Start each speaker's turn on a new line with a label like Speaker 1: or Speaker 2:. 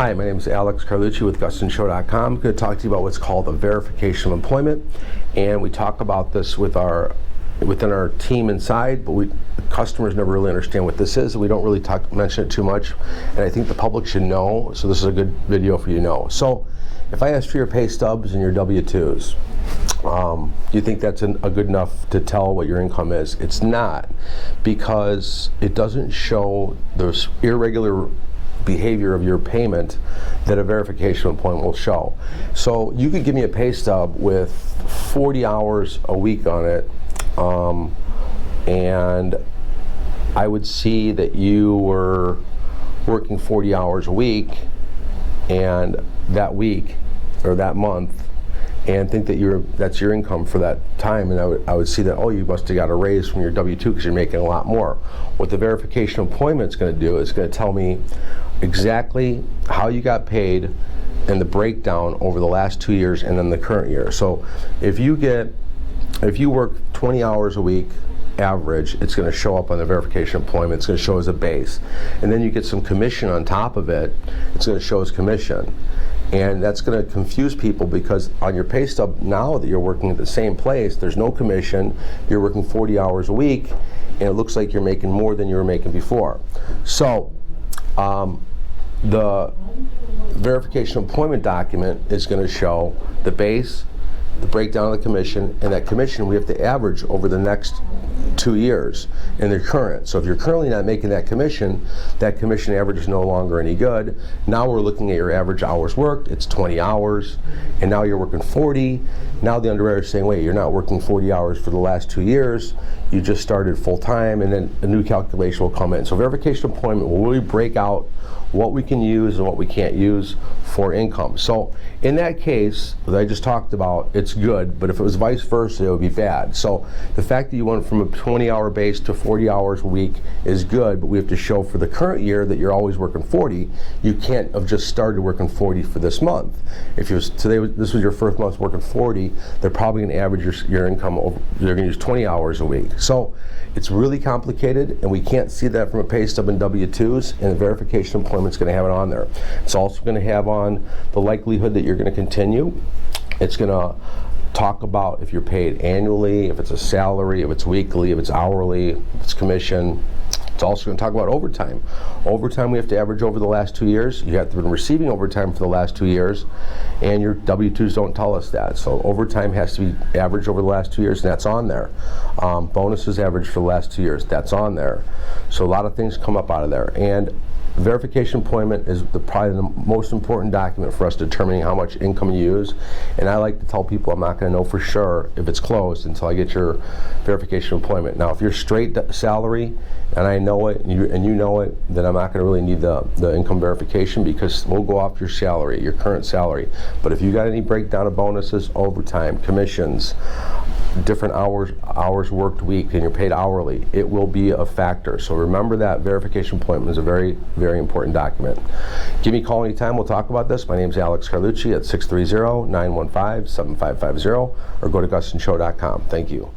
Speaker 1: Hi, my name is Alex Carlucci with GustanShow.com. I'm going to talk to you about what's called a verification of employment, and we talk about this within our team inside, but customers never really understand what this is, and we don't really mention it too much, and I think the public should know, so this is a good video for you to know. So if I ask for your pay stubs and your W-2s, you think that's a good enough to tell what your income is? It's not, because it doesn't show those irregular behavior of your payment that a verification of employment will show. So you could give me a pay stub with 40 hours a week on it, and I would see that you were working 40 hours a week and that week or that month, and think that that's your income for that time, and I would see that, oh, you must have got a raise from your W-2 because you're making a lot more. What the verification of employment is going to do is going to tell me exactly how you got paid and the breakdown over the last 2 years and then the current year. So if you work 20 hours a week average, it's going to show up on the verification of employment. It's going to show as a base, and then you get some commission on top of it. It's going to show as commission. And that's going to confuse people, because on your pay stub now that you're working at the same place, there's no commission, you're working 40 hours a week, and it looks like you're making more than you were making before. So the verification of employment document is going to show the base, the breakdown of the commission, and that commission we have to average over the next 2 years in the current. So if you're currently not making that commission average is no longer any good. Now we're looking at your average hours worked, it's 20 hours, and now you're working 40. Now the underwriter is saying, wait, you're not working 40 hours for the last 2 years, you just started full time, and then a new calculation will come in. So verification of employment will really break out what we can use and what we can't use for income. So in that case that I just talked about, it's good, but if it was vice versa, it would be bad. So the fact that you went from a 20-hour base to 40 hours a week is good, but we have to show for the current year that you're always working 40. You can't have just started working 40 for this month. If this was your first month working 40, they're probably going to average your income over, they're going to use 20 hours a week. So it's really complicated, and we can't see that from a pay stub and W-2s, and the verification of employment is going to have it on there. It's also going to have on the likelihood that you're going to continue. It's going to talk about if you're paid annually, if it's a salary, if it's weekly, if it's hourly, if it's commission. It's also going to talk about overtime. Overtime we have to average over the last 2 years. You have to have been receiving overtime for the last 2 years, and your W-2s don't tell us that. So overtime has to be averaged over the last 2 years, and that's on there. Bonuses averaged for the last 2 years, that's on there. So a lot of things come up out of there. And verification employment is probably the most important document for us determining how much income you use. And I like to tell people I'm not going to know for sure if it's closed until I get your verification of employment. Now, if you're straight salary and I know it and you know it, then I'm not going to really need the income verification, because we'll go off your salary, your current salary. But if you got any breakdown of bonuses, overtime, commissions, different hours worked week, and you're paid hourly, it will be a factor. So remember that verification appointment is a very, very important document. Give me a call anytime, we'll talk about this. My name is Alex Carlucci at 630-915-7550, or go to GustanShow.com. Thank you.